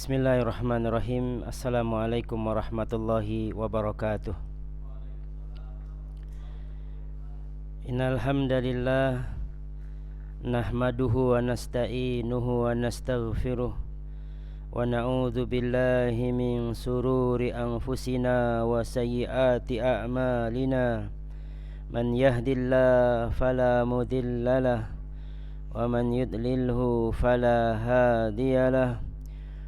Bismillahirrahmanirrahim. Assalamualaikum warahmatullahi wabarakatuh. Innal hamdalillah nahmaduhu wa nasta'inuhu wa nastaghfiruh wa na'udzu billahi min sururi anfusina wa sayyiati a'malina. Man yahdihillahu fala mudhillalah wa man yudlilhu fala hadiyalah.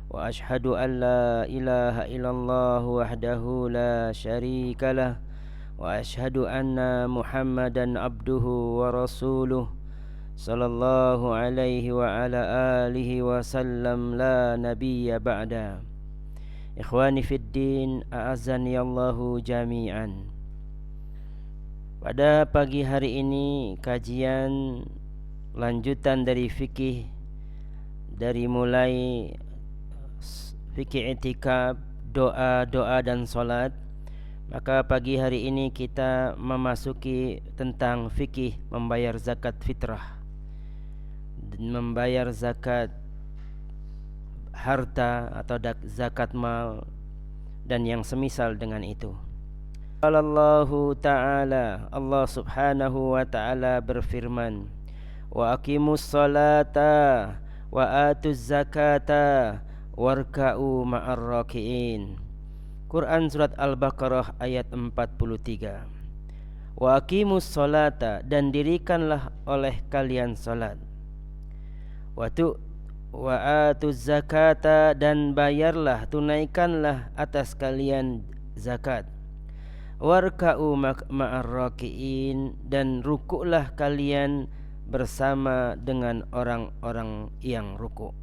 Wa ashhadu an la ilaha illallah wahdahu la syarika lah wa ashhadu anna Muhammadan abduhu wa rasuluh sallallahu alaihi wa ala alihi wa sallam la nabiyya ba'da. Ikhwani fid din, a'azzani Allahu jami'an. Pada pagi hari ini kajian lanjutan dari fikih, dari mulai fikih i'tikaf, doa dan salat. Maka pagi hari ini kita memasuki tentang fikih membayar zakat fitrah, membayar zakat harta atau zakat mal dan yang semisal dengan itu. Allahu ta'ala, Allah subhanahu wa ta'ala berfirman, wa aqimus salata wa atuz zakata warka'u ma'ar raki'in. Quran surat Al-Baqarah ayat 43. Wa aqimus salata, dan dirikanlah oleh kalian salat. Wa atuz zakata, dan bayarlah, tunaikanlah atas kalian zakat. Warka'u ma'ar raki'in, dan rukuklah kalian bersama dengan orang-orang yang rukuk.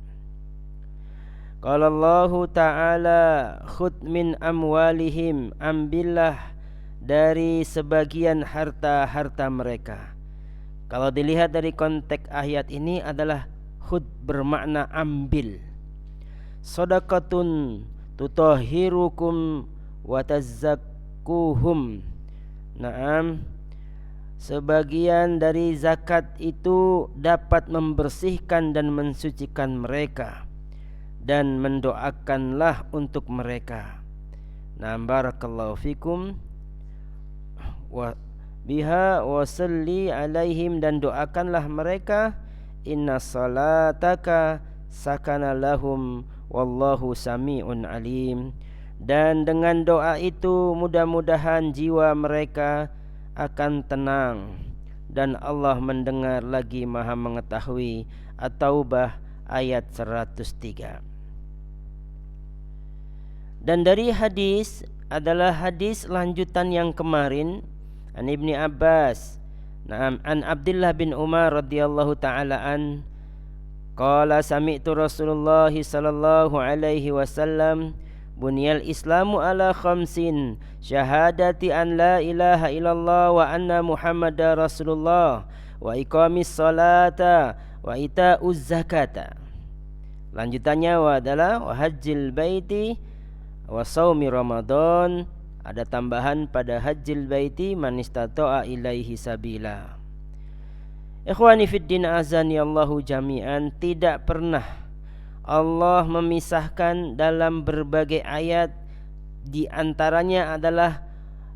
Qala Allahu ta'ala, khudh min amwalihim, ambillah dari sebagian harta-harta mereka. Kalau dilihat dari konteks ayat ini adalah khudh bermakna ambil. Shadaqatun tutahhirukum wa tazakkuhum. Naam, sebagian dari zakat itu dapat membersihkan dan mensucikan mereka, dan mendoakanlah untuk mereka. Nah, barakallahu fikum wa biha wa salli alaihim, dan doakanlah mereka. Inna salataka sakana lahum wallahu sami'un alim. Dan dengan doa itu mudah-mudahan jiwa mereka akan tenang, dan Allah mendengar lagi maha mengetahui. At-Taubah ayat 103. Dan dari hadis adalah hadis lanjutan yang kemarin, an Ibni Abbas, an Abdullah bin Umar radhiyallahu taala an, qala sami'tu Rasulullah sallallahu alaihi wasallam, bunyal islamu ala khamsin, syahadati an la ilaha illallah wa anna Muhammadar Rasulullah, wa iqamis salata wa ita'uz zakata. Lanjutannya adalah wa hajjil baiti wa saumi Ramadan. Ada tambahan pada hajjil baiti man istata'a ilaihi sabila. Ikhwani fiddin, azani Allahu jami'an. Tidak pernah Allah memisahkan dalam berbagai ayat, di antaranya adalah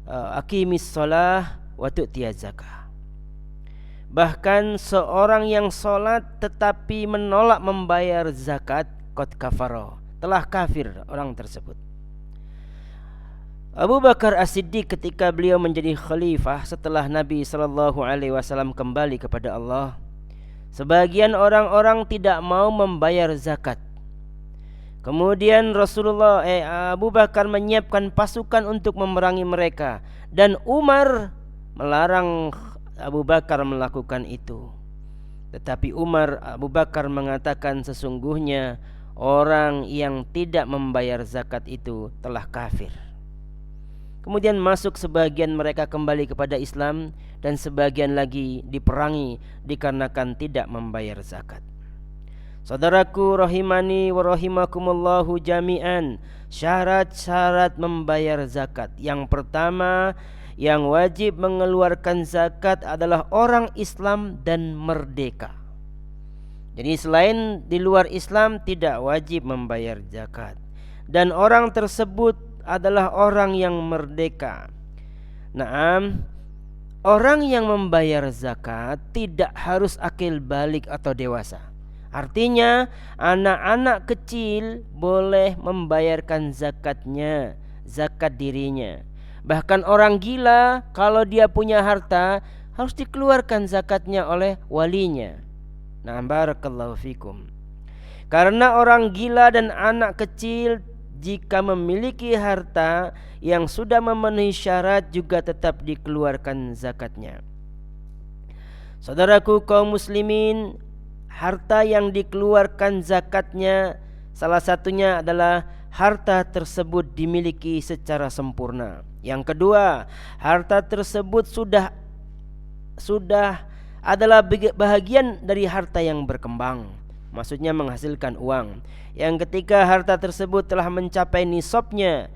aqimis shalah wa tu'tiyaz zakah. Bahkan seorang yang sholat tetapi menolak membayar zakat, qad kafara, telah kafir orang tersebut. Abu Bakar As-Siddiq ketika beliau menjadi khalifah setelah Nabi SAW kembali kepada Allah, sebagian orang-orang tidak mau membayar zakat. Kemudian Abu Bakar menyiapkan pasukan untuk memerangi mereka, dan Umar melarang Abu Bakar melakukan itu. Tetapi Abu Bakar mengatakan, sesungguhnya orang yang tidak membayar zakat itu telah kafir. Kemudian masuk sebagian mereka kembali kepada Islam, dan sebagian lagi diperangi dikarenakan tidak membayar zakat. Saudaraku rahimani wa rahimakumullahu jami'an, syarat-syarat membayar zakat. Yang pertama, yang wajib mengeluarkan zakat adalah orang Islam dan merdeka. Jadi selain di luar Islam tidak wajib membayar zakat. Dan orang tersebut adalah orang yang merdeka. Naam, orang yang membayar zakat tidak harus akil balik atau dewasa. Artinya anak-anak kecil boleh membayarkan zakatnya, zakat dirinya. Bahkan orang gila kalau dia punya harta harus dikeluarkan zakatnya oleh walinya. Nah, barakallahu fikum. Karena orang gila dan anak kecil jika memiliki harta yang sudah memenuhi syarat juga tetap dikeluarkan zakatnya. Saudaraku kaum muslimin, harta yang dikeluarkan zakatnya salah satunya adalah harta tersebut dimiliki secara sempurna. Yang kedua, harta tersebut sudah adalah bahagian dari harta yang berkembang, maksudnya menghasilkan uang. Yang ketiga, harta tersebut telah mencapai nisabnya,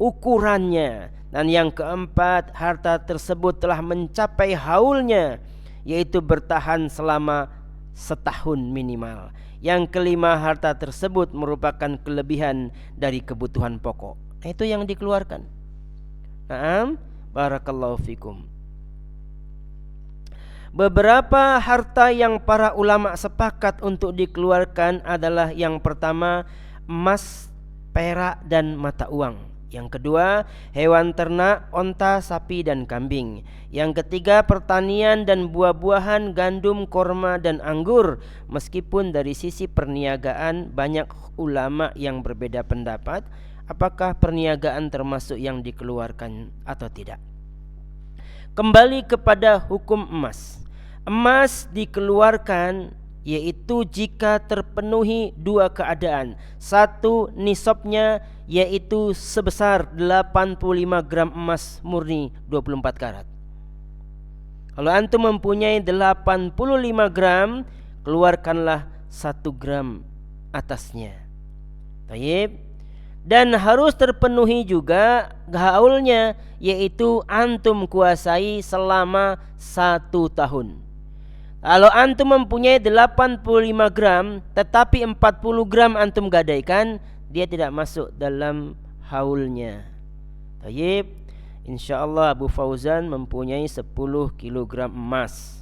ukurannya. Dan yang keempat, harta tersebut telah mencapai haulnya, yaitu bertahan selama setahun minimal. Yang kelima, harta tersebut merupakan kelebihan dari kebutuhan pokok. Itu yang dikeluarkan. Naam, barakallahu fikum. Beberapa harta yang para ulama sepakat untuk dikeluarkan adalah yang pertama emas, perak dan mata uang. Yang kedua hewan ternak, onta, sapi dan kambing. Yang ketiga pertanian dan buah-buahan, gandum, korma dan anggur. Meskipun dari sisi perniagaan banyak ulama yang berbeda pendapat apakah perniagaan termasuk yang dikeluarkan atau tidak. Kembali kepada hukum emas. Emas dikeluarkan yaitu jika terpenuhi dua keadaan. Satu, nisabnya yaitu sebesar 85 gram emas murni 24 karat. Kalau antum mempunyai 85 gram, keluarkanlah 1 gram atasnya. Baik. Dan harus terpenuhi juga haulnya, yaitu antum kuasai selama 1 tahun. Kalau antum mempunyai 85 gram tetapi 40 gram antum gadaikan, dia tidak masuk dalam haulnya. Baik. InsyaAllah Abu Fauzan mempunyai 10 kilogram emas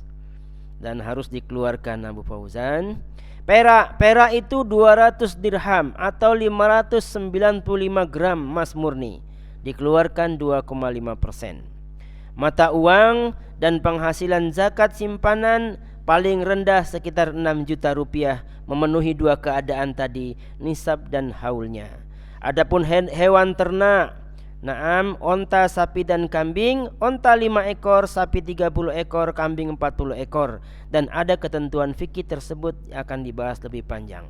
dan harus dikeluarkan Abu Fauzan. Perak itu 200 dirham atau 595 gram emas murni, dikeluarkan 2,5%. Mata uang dan penghasilan zakat simpanan paling rendah sekitar 6 juta rupiah, memenuhi dua keadaan tadi, nisab dan haulnya. Adapun hewan ternak, naam, onta, sapi dan kambing. Onta 5 ekor, sapi 30 ekor, kambing 40 ekor. Dan ada ketentuan fikih tersebut akan dibahas lebih panjang.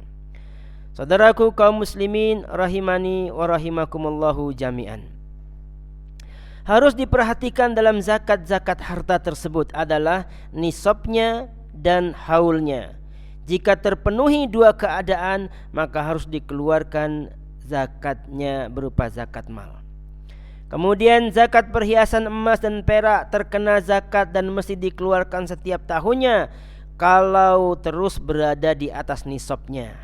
Saudaraku kaum muslimin rahimani wa rahimakumullahu jami'an. Harus diperhatikan dalam zakat-zakat harta tersebut adalah nisabnya dan haulnya. Jika terpenuhi dua keadaan, maka harus dikeluarkan zakatnya berupa zakat mal. Kemudian zakat perhiasan emas dan perak terkena zakat dan mesti dikeluarkan setiap tahunnya kalau terus berada di atas nisabnya.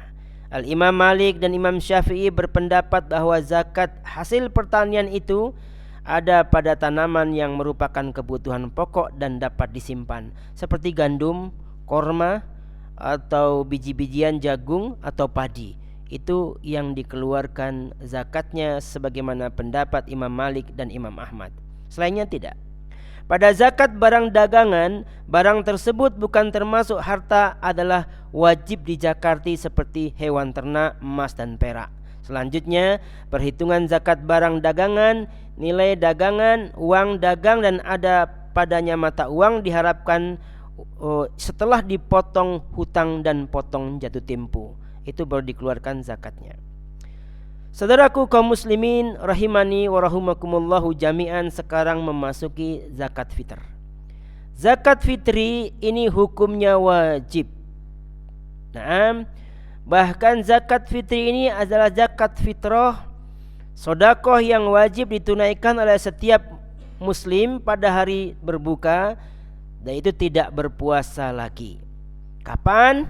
Al-Imam Malik dan Imam Syafi'i berpendapat bahwa zakat hasil pertanian itu ada pada tanaman yang merupakan kebutuhan pokok dan dapat disimpan, seperti gandum, korma, atau biji-bijian jagung atau padi. Itu yang dikeluarkan zakatnya sebagaimana pendapat Imam Malik dan Imam Ahmad. Selainnya tidak. Pada zakat barang dagangan, barang tersebut bukan termasuk harta adalah wajib dijakati seperti hewan ternak, emas dan perak. Selanjutnya, perhitungan zakat barang dagangan, nilai dagangan, uang dagang dan ada padanya mata uang diharapkan setelah dipotong hutang dan potong jatuh tempo. Itu baru dikeluarkan zakatnya. Saudaraku kaum muslimin rahimani wa rahimakumullahu jami'an, sekarang memasuki zakat fitr. Zakat fitri ini hukumnya wajib. Naam. Bahkan zakat fitri ini adalah zakat fitrah, sedekah yang wajib ditunaikan oleh setiap muslim pada hari berbuka, dan itu tidak berpuasa lagi. Kapan?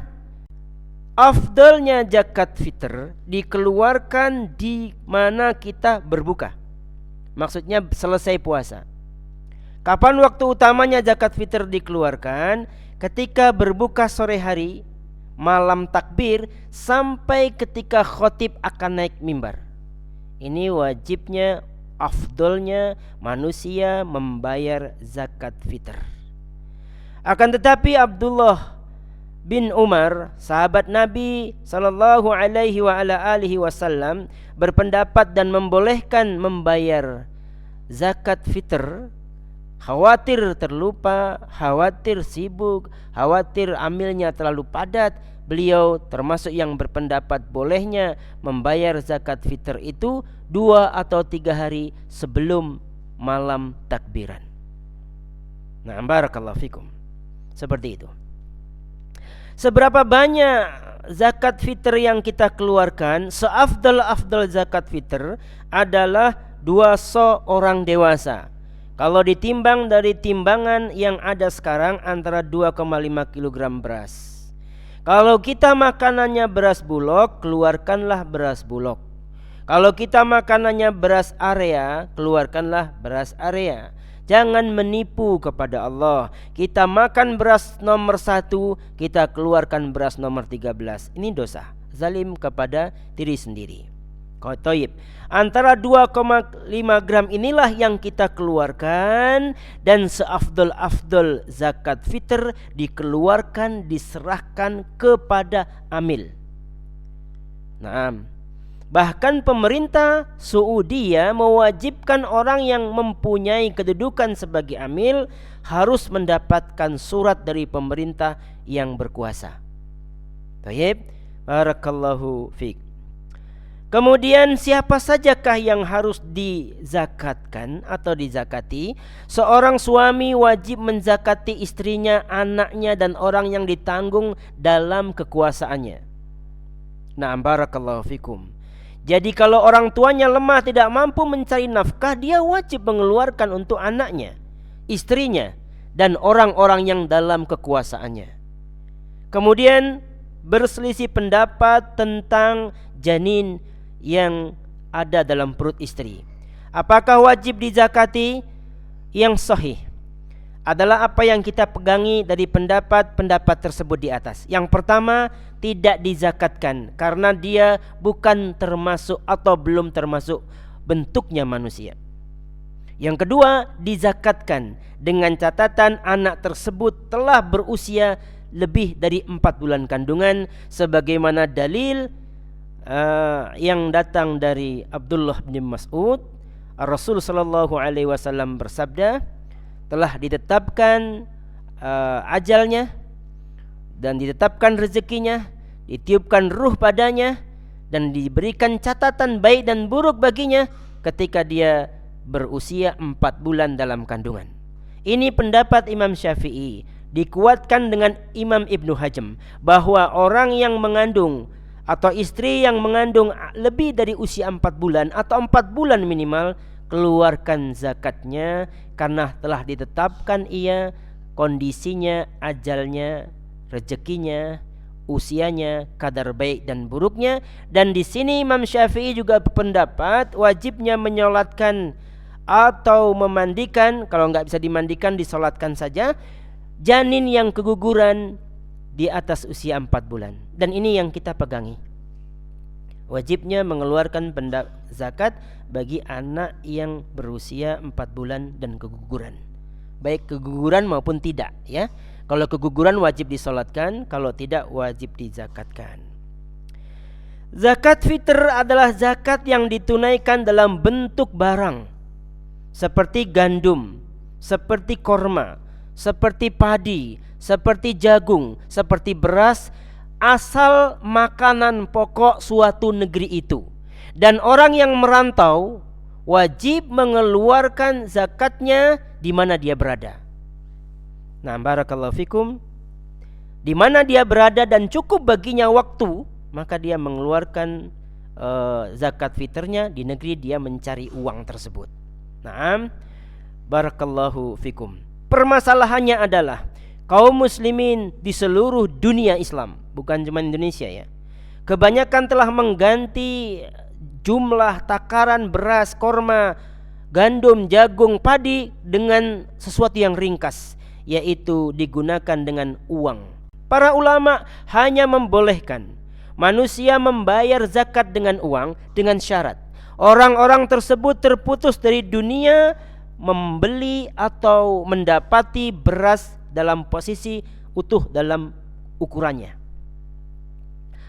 afdalnya zakat fitr dikeluarkan di mana kita berbuka. Maksudnya selesai puasa. Kapan waktu utamanya zakat fitr dikeluarkan? Ketika berbuka sore hari, malam takbir, sampai ketika khotib akan naik mimbar. Ini wajibnya, afdolnya manusia membayar zakat fitr. Akan tetapi Abdullah bin Umar, sahabat Nabi sallallahu alaihi wa ala alihi wasallam, berpendapat dan membolehkan membayar zakat fitr. Khawatir terlupa, khawatir sibuk, khawatir amilnya terlalu padat. Beliau termasuk yang berpendapat bolehnya membayar zakat fitr itu 2 atau 3 hari sebelum malam takbiran. Nah, barakallahu fikum. Seperti itu. Seberapa banyak zakat fitr yang kita keluarkan? Seafdal zakat fitr adalah 2 orang dewasa. Kalau ditimbang dari timbangan yang ada sekarang antara 2,5 kg beras. Kalau kita makanannya beras bulog, keluarkanlah beras bulog. Kalau kita makanannya beras area, keluarkanlah beras area. Jangan menipu kepada Allah. Kita makan beras nomor 1, kita keluarkan beras nomor 13. Ini dosa, zalim kepada diri sendiri. Toib. Antara 2,5 gram inilah yang kita keluarkan, dan seafdol zakat fitr dikeluarkan, diserahkan kepada amil. Nah, bahkan pemerintah Saudi mewajibkan orang yang mempunyai kedudukan sebagai amil harus mendapatkan surat dari pemerintah yang berkuasa. Baik, barakallahu fiik. Kemudian siapa sajakah yang harus dizakatkan atau dizakati? Seorang suami wajib menzakati istrinya, anaknya, dan orang yang ditanggung dalam kekuasaannya. Nah, barakallahu fikum. Jadi kalau orang tuanya lemah, tidak mampu mencari nafkah, dia wajib mengeluarkan untuk anaknya, istrinya, dan orang-orang yang dalam kekuasaannya. Kemudian berselisih pendapat tentang janin yang ada dalam perut istri. Apakah wajib dizakati? Yang sahih adalah apa yang kita pegangi dari pendapat-pendapat tersebut di atas. Yang pertama, tidak dizakatkan karena dia bukan termasuk atau belum termasuk bentuknya manusia. Yang kedua, dizakatkan dengan catatan anak tersebut telah berusia lebih dari 4 bulan kandungan, sebagaimana dalil yang datang dari Abdullah bin Mas'ud. Rasul sallallahu alaihi wasallam bersabda, telah ditetapkan ajalnya dan ditetapkan rezekinya, ditiupkan ruh padanya, dan diberikan catatan baik dan buruk baginya ketika dia berusia 4 bulan dalam kandungan. Ini pendapat Imam Syafi'i, dikuatkan dengan Imam Ibnu Hazm, bahwa orang yang mengandung atau istri yang mengandung lebih dari usia 4 bulan atau 4 bulan minimal, keluarkan zakatnya karena telah ditetapkan ia kondisinya, ajalnya, rezekinya, usianya, kadar baik dan buruknya. Dan di sini Imam Syafi'i juga berpendapat wajibnya menyolatkan atau memandikan, kalau nggak bisa dimandikan disolatkan saja, janin yang keguguran di atas usia 4 bulan. Dan ini yang kita pegangi, wajibnya mengeluarkan zakat bagi anak yang berusia 4 bulan dan keguguran, baik keguguran maupun tidak, ya. Kalau keguguran wajib disolatkan, kalau tidak wajib dizakatkan. Zakat fitr adalah zakat yang ditunaikan dalam bentuk barang seperti gandum, seperti korma, seperti padi, seperti jagung, seperti beras, asal makanan pokok suatu negeri itu. Dan orang yang merantau wajib mengeluarkan zakatnya di mana dia berada. Nah, barakallahu fikum, di mana dia berada dan cukup baginya waktu, maka dia mengeluarkan zakat fitrnya di negeri dia mencari uang tersebut. Nah, barakallahu fikum. Permasalahannya adalah kaum muslimin di seluruh dunia Islam, bukan cuma Indonesia ya, kebanyakan telah mengganti jumlah takaran beras, korma, gandum, jagung, padi dengan sesuatu yang ringkas, yaitu digunakan dengan uang. Para ulama hanya membolehkan manusia membayar zakat dengan uang dengan syarat orang-orang tersebut terputus dari dunia membeli atau mendapati beras dalam posisi utuh dalam ukurannya.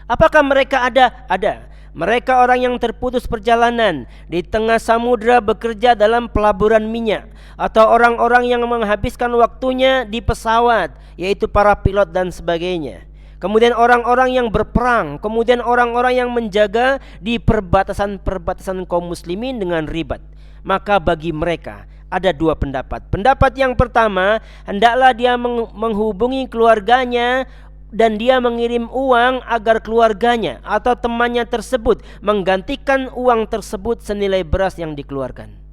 Apakah mereka ada? Ada. Mereka orang yang terputus perjalanan di tengah samudra bekerja dalam pelaburan minyak, atau orang-orang yang menghabiskan waktunya di pesawat, yaitu para pilot dan sebagainya. Kemudian orang-orang yang berperang, kemudian orang-orang yang menjaga di perbatasan-perbatasan kaum muslimin dengan ribat. Maka bagi mereka ada dua pendapat. Pendapat yang pertama, hendaklah dia menghubungi keluarganya dan dia mengirim uang agar keluarganya atau temannya tersebut menggantikan uang tersebut senilai beras yang dikeluarkan.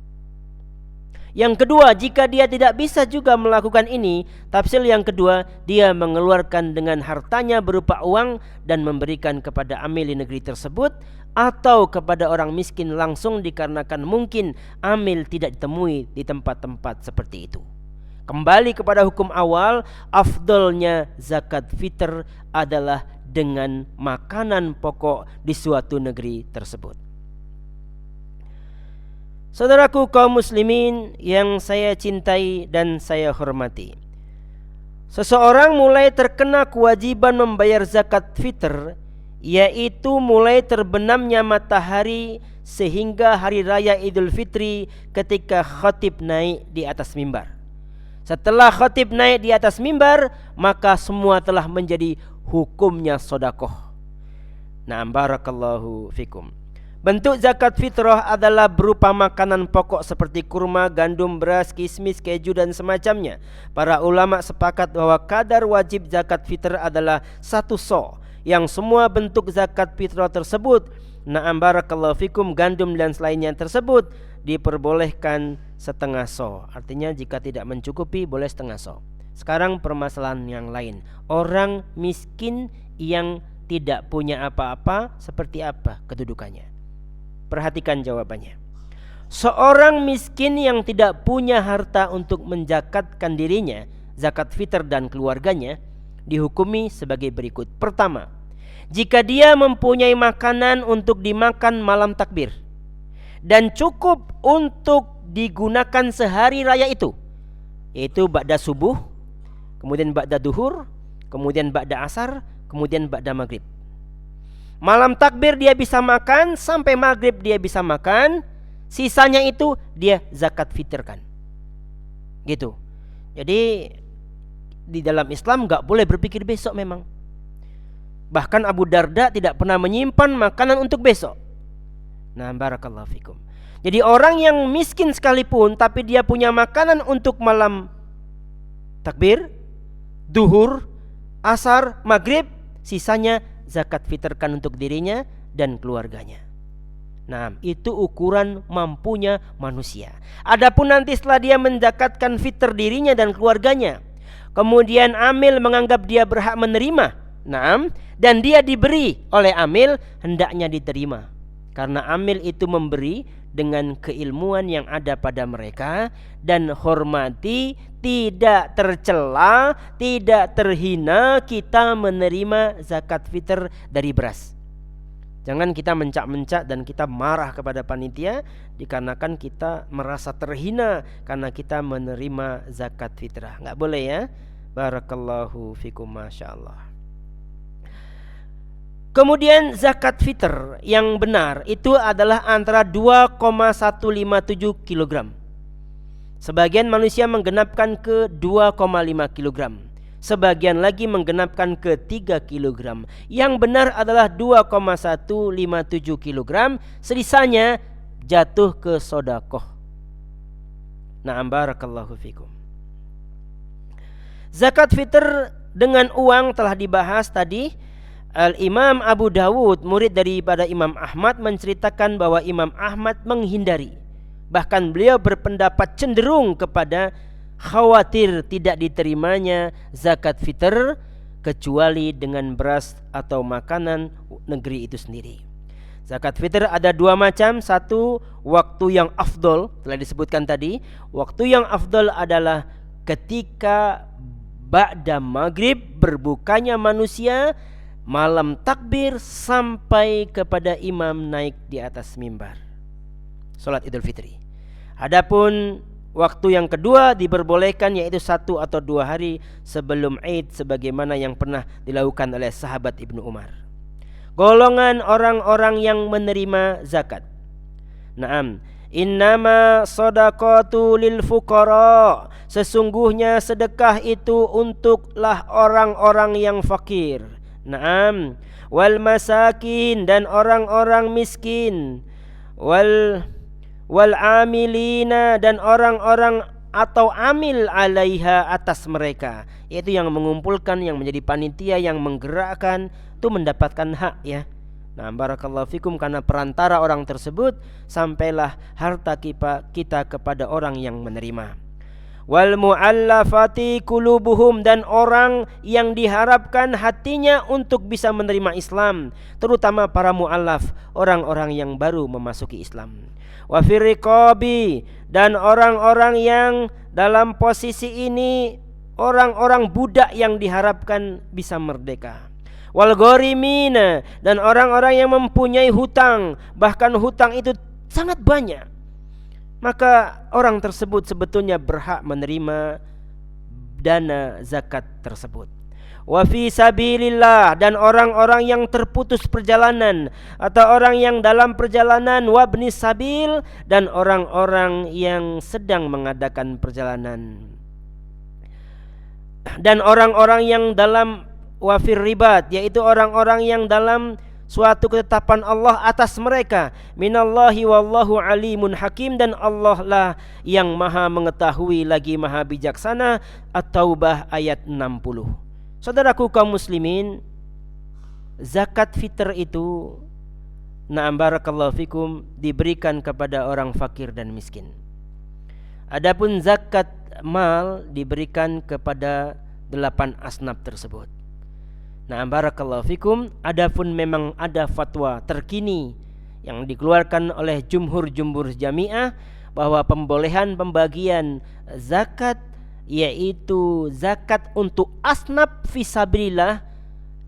Yang kedua, jika dia tidak bisa juga melakukan ini, tafsir yang kedua, dia mengeluarkan dengan hartanya berupa uang dan memberikan kepada amil di negeri tersebut atau kepada orang miskin langsung, dikarenakan mungkin amil tidak ditemui di tempat-tempat seperti itu. Kembali kepada hukum awal, afdolnya zakat fitr adalah dengan makanan pokok di suatu negeri tersebut. Saudaraku kaum muslimin yang saya cintai dan saya hormati, seseorang mulai terkena kewajiban membayar zakat fitr, yaitu mulai terbenamnya matahari sehingga hari raya Idul Fitri ketika khatib naik di atas mimbar. Setelah khatib naik di atas mimbar, maka semua telah menjadi hukumnya sodakoh. Nah, barakallahu fikum. Bentuk zakat fitrah adalah berupa makanan pokok seperti kurma, gandum, beras, kismis, keju dan semacamnya. Para ulama sepakat bahwa kadar wajib zakat fitr adalah 1 so, yang semua bentuk zakat fitrah tersebut, na'am barakallahu fikum, gandum dan selainnya tersebut diperbolehkan 1/2 so. Artinya jika tidak mencukupi boleh 1/2 so. Sekarang permasalahan yang lain, orang miskin yang tidak punya apa-apa, seperti apa kedudukannya? Perhatikan jawabannya. Seorang miskin yang tidak punya harta untuk menzakatkan dirinya, zakat fitr dan keluarganya, dihukumi sebagai berikut. Pertama, jika dia mempunyai makanan untuk dimakan malam takbir dan cukup untuk digunakan sehari raya itu, yaitu ba'da subuh, kemudian ba'da duhur, kemudian ba'da asar, kemudian ba'da maghrib. Malam takbir dia bisa makan, sampai maghrib dia bisa makan, sisanya itu dia zakat fitrkan. Gitu. Jadi di dalam Islam gak boleh berpikir besok memang. Bahkan Abu Darda tidak pernah menyimpan makanan untuk besok. Nah, barakallahu fikum. Jadi orang yang miskin sekalipun tapi dia punya makanan untuk malam takbir, duhur, asar, maghrib, sisanya zakat fitrkan untuk dirinya dan keluarganya. Nah, itu ukuran mampunya manusia. Adapun nanti setelah dia menzakatkan fitr dirinya dan keluarganya, kemudian amil menganggap dia berhak menerima, nah, dan dia diberi oleh amil, hendaknya diterima. Karena amil itu memberi dengan keilmuan yang ada pada mereka, dan hormati, tidak tercela, tidak terhina kita menerima zakat fitr dari beras. Jangan kita mencak-mencak dan kita marah kepada panitia dikarenakan kita merasa terhina karena kita menerima zakat fitrah. Nggak boleh ya. Barakallahu fikum, masya Allah. Kemudian zakat fitr yang benar itu adalah antara 2,157 kg. Sebagian manusia menggenapkan ke 2,5 kg. Sebagian lagi menggenapkan ke 3 kg. Yang benar adalah 2,157 kg. Sisanya jatuh ke sodakoh. Na'am barakallahu fikum. Zakat fitr dengan uang telah dibahas tadi. Al-Imam Abu Dawud, murid daripada Imam Ahmad, menceritakan bahwa Imam Ahmad menghindari, bahkan beliau berpendapat cenderung kepada khawatir tidak diterimanya zakat fitr kecuali dengan beras atau makanan negeri itu sendiri. Zakat fitr ada dua macam. Satu, waktu yang afdol, telah disebutkan tadi. Waktu yang afdol adalah ketika ba'da maghrib berbukanya manusia, malam takbir sampai kepada imam naik di atas mimbar salat Idul Fitri. Adapun waktu yang kedua diperbolehkan, yaitu 1 atau 2 hari sebelum Id, sebagaimana yang pernah dilakukan oleh sahabat Ibnu Umar. Golongan orang-orang yang menerima zakat. Naam, innama shadaqatu lil fuqara, sesungguhnya sedekah itu untuklah orang-orang yang fakir. Naam, wal masakin, dan orang-orang miskin, wal amilina, dan orang-orang atau amil alaiha, atas mereka, yaitu yang mengumpulkan, yang menjadi panitia, yang menggerakkan, itu mendapatkan hak ya. Nah, barakallahu fikum, karena perantara orang tersebut sampailah harta kita kepada orang yang menerima. Wal mu'allafati qulubuhum, dan orang yang diharapkan hatinya untuk bisa menerima Islam, terutama para mu'allaf, orang-orang yang baru memasuki Islam. Wa firriqabi, dan orang-orang yang dalam posisi ini orang-orang budak yang diharapkan bisa merdeka. Wal gharimina, dan orang-orang yang mempunyai hutang, bahkan hutang itu sangat banyak, maka orang tersebut sebetulnya berhak menerima dana zakat tersebut. Wa fi sabilillah, dan orang-orang yang terputus perjalanan atau orang yang dalam perjalanan, wabni sabil, dan orang-orang yang sedang mengadakan perjalanan, dan orang-orang yang dalam wafir ribat, yaitu orang-orang yang dalam suatu ketetapan Allah atas mereka. Minallahi wallahu alimun hakim, dan Allah lah yang maha mengetahui lagi maha bijaksana. At-Taubah ayat 60. Saudaraku kaum muslimin, zakat fitr itu, na'am barakallahu fikum, diberikan kepada orang fakir dan miskin. Adapun zakat mal diberikan kepada 8 asnaf tersebut. Nah, barakallahu fikum, adapun memang ada fatwa terkini yang dikeluarkan oleh jumhur jamiah bahwa pembolehan pembagian zakat, yaitu zakat untuk asnaf fisabilillah.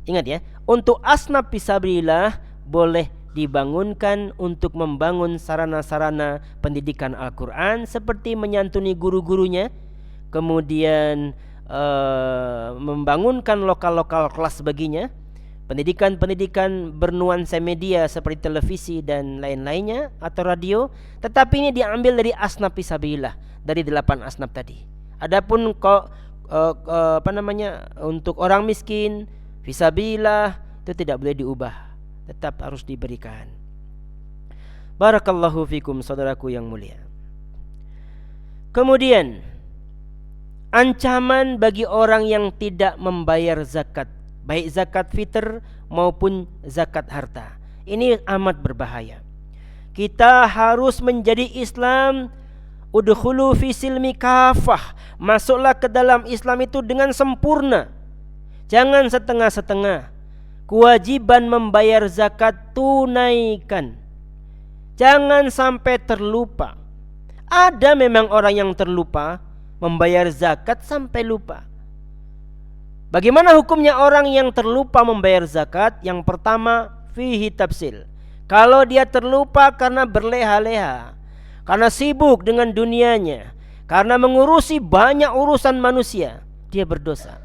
Ingat ya, untuk asnaf fisabilillah boleh dibangunkan untuk membangun sarana-sarana pendidikan Al-Quran, seperti menyantuni guru-gurunya, kemudian membangunkan lokal-lokal kelas baginya, pendidikan-pendidikan bernuansa media seperti televisi dan lain-lainnya atau radio. Tetapi ini diambil dari asnaf fisabilillah, dari 8 asnaf tadi. Adapun untuk orang miskin fisabilillah, itu tidak boleh diubah, tetap harus diberikan. Barakallahu fikum, saudaraku yang mulia. Kemudian ancaman bagi orang yang tidak membayar zakat, baik zakat fitr maupun zakat harta. Ini amat berbahaya. Kita harus menjadi Islam, udkhulu fi silmi kafah, masuklah ke dalam Islam itu dengan sempurna, jangan setengah-setengah. Kewajiban membayar zakat tunaikan, jangan sampai terlupa. Ada memang orang yang terlupa membayar zakat sampai lupa. Bagaimana hukumnya orang yang terlupa membayar zakat? Yang pertama, fihi tafsil. Kalau dia terlupa karena berleha-leha, karena sibuk dengan dunianya, karena mengurusi banyak urusan manusia, dia berdosa.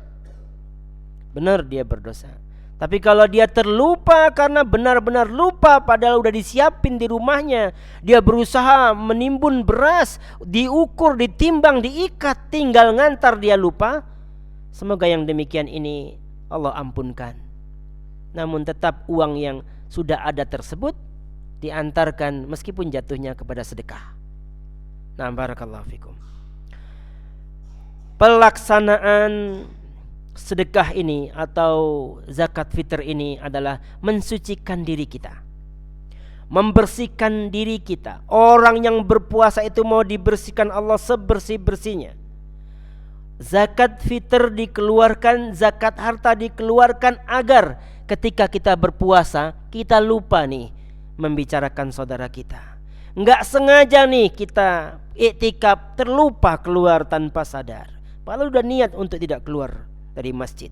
Benar, dia berdosa. Tapi kalau dia terlupa karena benar-benar lupa, padahal udah disiapin di rumahnya, dia berusaha menimbun beras, diukur, ditimbang, diikat, tinggal ngantar, dia lupa. Semoga yang demikian ini Allah ampunkan. Namun tetap uang yang sudah ada tersebut diantarkan meskipun jatuhnya kepada sedekah. Nah, barakallahu fikum. Pelaksanaan sedekah ini atau zakat fitr ini adalah mensucikan diri kita, membersihkan diri kita. Orang yang berpuasa itu mau dibersihkan Allah sebersih-bersihnya. zakat fitr dikeluarkan, zakat harta dikeluarkan agar ketika kita berpuasa kita lupa nih membicarakan saudara kita. Nggak sengaja nih kita iktikaf terlupa keluar tanpa sadar. Padahal udah niat untuk tidak keluar dari masjid.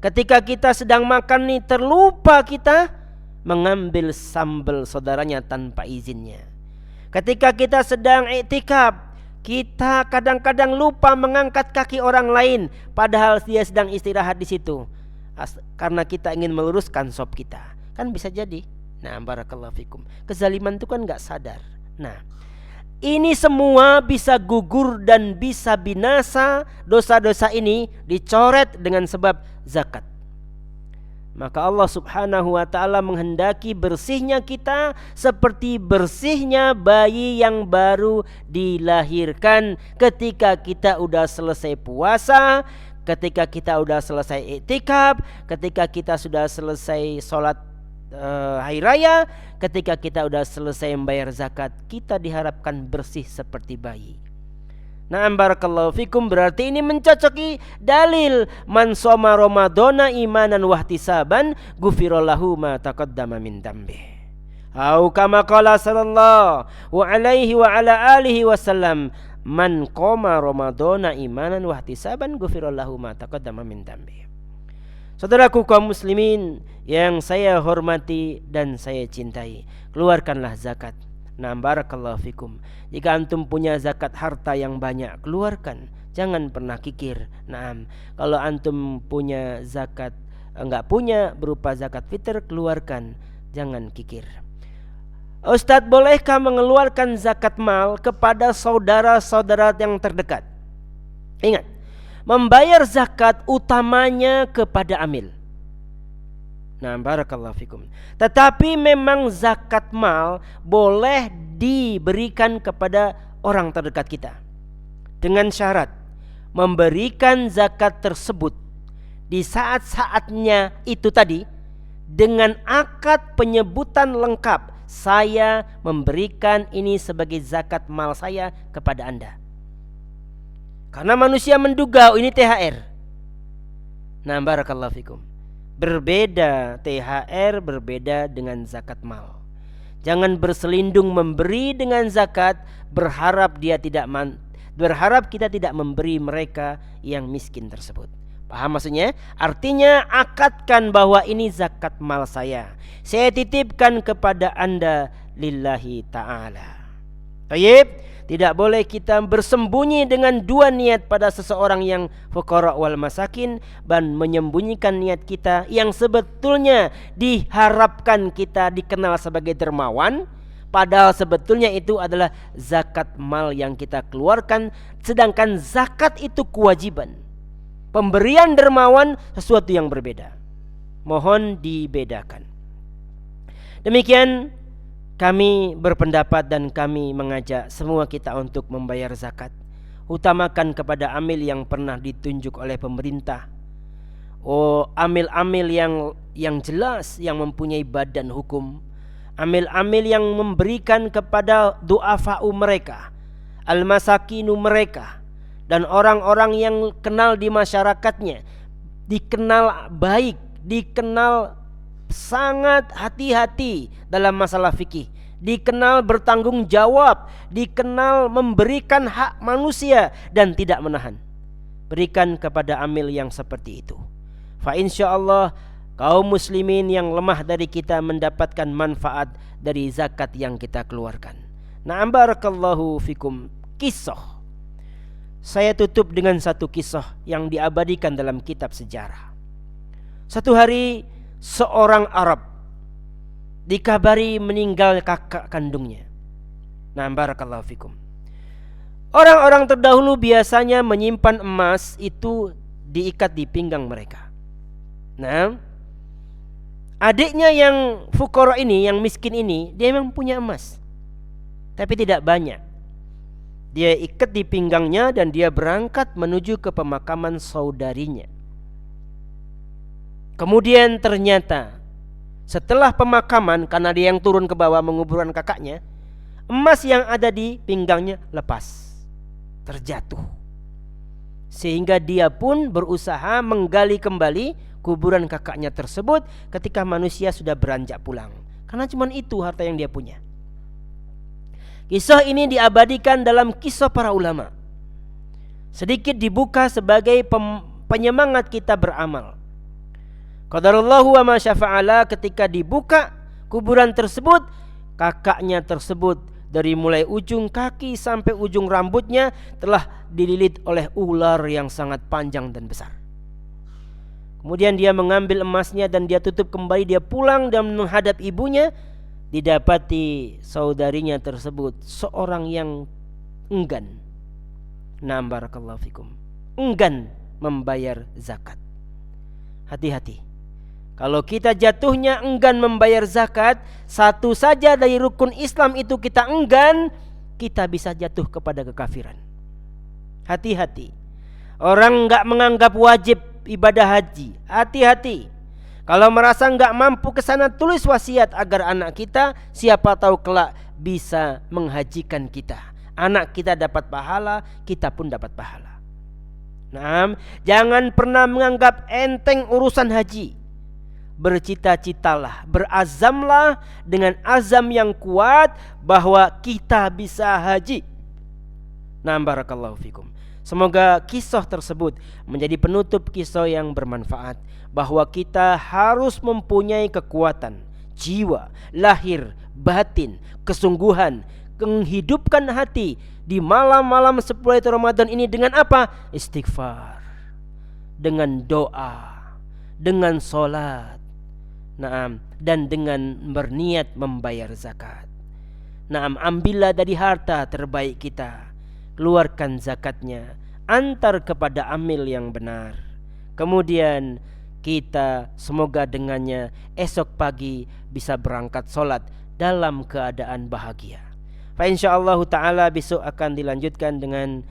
Ketika kita sedang makan nih terlupa kita mengambil sambal saudaranya tanpa izinnya. Ketika kita sedang iktikaf, kita kadang-kadang lupa mengangkat kaki orang lain padahal dia sedang istirahat di situ. Karena kita ingin meluruskan sop kita. Kan bisa jadi. Nah, barakallahu fikum. Kezaliman itu kan gak sadar. Nah, ini semua bisa gugur dan bisa binasa. Dosa-dosa ini dicoret dengan sebab zakat. Maka Allah subhanahu wa ta'ala menghendaki bersihnya kita seperti bersihnya bayi yang baru dilahirkan. Ketika kita udah selesai puasa, ketika kita udah selesai iktikaf, ketika kita sudah selesai sholat hari raya, ketika kita udah selesai membayar zakat, kita diharapkan bersih seperti bayi. Na'am barakallahu fikum, berarti ini mencocoki dalil man shoma ramadhana imanan wahtisaban ghufirallahu ma taqaddama min dambi. Au kama qala sallallahu alaihi wa ala alihi wasallam man qoma ramadhana imanan wahtisaban ghufirallahu ma taqaddama min dambi. Saudaraku kaum muslimin yang saya hormati dan saya cintai, keluarkanlah zakat. Nah, barakallahu fikum. Jika antum punya zakat harta yang banyak, keluarkan. Jangan pernah kikir. Nah, kalau antum punya zakat enggak punya berupa zakat fitr, keluarkan. Jangan kikir. Ustadz, bolehkah mengeluarkan zakat mal kepada saudara-saudara yang terdekat? Ingat, membayar zakat utamanya kepada amil. Nah, barakallahu fikum. Tetapi memang zakat mal boleh diberikan kepada orang terdekat kita dengan syarat memberikan zakat tersebut di saat-saatnya itu tadi dengan akad penyebutan lengkap, saya memberikan ini sebagai zakat mal saya kepada Anda. Karena manusia menduga ini THR. Nah, barakallahu fikum. Berbeda THR, berbeda dengan zakat mal. Jangan berselindung memberi dengan zakat berharap kita tidak memberi mereka yang miskin tersebut. Paham maksudnya? Artinya akadkan bahwa ini zakat mal saya titipkan kepada Anda lillahi ta'ala. Baik. Tidak boleh kita bersembunyi dengan dua niat pada seseorang yang fuqara wal masakin dan menyembunyikan niat kita yang sebetulnya diharapkan kita dikenal sebagai dermawan, padahal sebetulnya itu adalah zakat mal yang kita keluarkan, sedangkan zakat itu kewajiban. Pemberian dermawan sesuatu yang berbeda. Mohon dibedakan. Demikian kami berpendapat dan kami mengajak semua kita untuk membayar zakat. Utamakan kepada amil yang pernah ditunjuk oleh pemerintah. Amil-amil yang jelas, yang mempunyai badan hukum. Amil-amil yang memberikan kepada du'afa'u mereka, al-masakinu mereka, dan orang-orang yang kenal di masyarakatnya, dikenal baik, dikenal sangat hati-hati dalam masalah fikih, dikenal bertanggung jawab, dikenal memberikan hak manusia dan tidak menahan. Berikan kepada amil yang seperti itu. Fa insyaallah kaum muslimin yang lemah dari kita mendapatkan manfaat dari zakat yang kita keluarkan. Na'am barakallahu fikum. Kisah. Saya tutup dengan satu kisah yang diabadikan dalam kitab sejarah. Satu hari seorang Arab dikabari meninggal kakak kandungnya. Nah, barakallahu fikum. Orang-orang terdahulu biasanya menyimpan emas itu diikat di pinggang mereka. Nah, adiknya yang fuqara ini, yang miskin ini, dia memang punya emas, tapi tidak banyak. Dia ikat di pinggangnya dan dia berangkat menuju ke pemakaman saudarinya. Kemudian ternyata setelah pemakaman, karena dia yang turun ke bawah menguburkan kakaknya, emas yang ada di pinggangnya lepas, terjatuh. sehingga dia pun berusaha menggali kembali kuburan kakaknya tersebut ketika manusia sudah beranjak pulang, karena cuma itu harta yang dia punya. Kisah ini diabadikan dalam kisah para ulama, sedikit dibuka sebagai penyemangat kita beramal. Qadarullahu wa ma syafa'ala, ketika dibuka kuburan tersebut, kakaknya tersebut dari mulai ujung kaki sampai ujung rambutnya telah dililit oleh ular yang sangat panjang dan besar. Kemudian dia mengambil emasnya dan dia tutup kembali, dia pulang dan menghadap ibunya. Didapati saudarinya tersebut seorang yang enggan, na'am barakallahu fikum, enggan membayar zakat. Hati-hati, kalau kita jatuhnya enggan membayar zakat, satu saja dari rukun Islam itu kita enggan, kita bisa jatuh kepada kekafiran. Hati-hati, orang enggak menganggap wajib ibadah haji, hati-hati. Kalau merasa enggak mampu ke sana, tulis wasiat agar anak kita siapa tahu kelak bisa menghajikan kita. Anak kita dapat pahala, kita pun dapat pahala. Nah, jangan pernah menganggap enteng urusan haji. Bercita-citalah, berazamlah dengan azam yang kuat bahwa kita bisa haji. Nah, barakallahu fikum. Semoga kisah tersebut menjadi penutup kisah yang bermanfaat, bahwa kita harus mempunyai kekuatan jiwa, lahir, batin, kesungguhan, menghidupkan hati di malam-malam 10 Ramadan ini dengan apa? Istighfar, dengan doa, dengan sholat, dan dengan berniat membayar zakat. Ambillah dari harta terbaik kita, keluarkan zakatnya, antar kepada amil yang benar. Kemudian kita semoga dengannya esok pagi bisa berangkat sholat dalam keadaan bahagia. Fa insyaallah ta'ala besok akan dilanjutkan dengan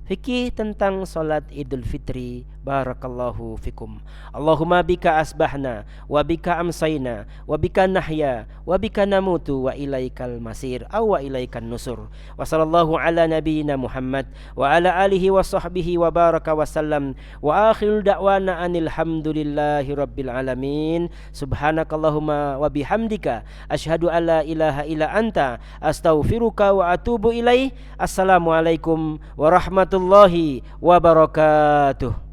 fikih tentang salat Idul Fitri. Barakallahu fikum. Allahumma bika asbahna wa bika amsayna wa bika nahya wa bika namutu wa ilaikal masir aw wa ilaikan nusur. Wa sallallahu ala nabiyyina Muhammad wa ala alihi wa sahbihi wa baraka wa sallam. Wa akhirul da'wana anil hamdulillahi rabbil alamin. Subhanakallahumma wa bihamdika asyhadu an la ilaha illa anta astaghfiruka wa atubu ilaih. Assalamualaikum warahmatullahi wabarakatuh.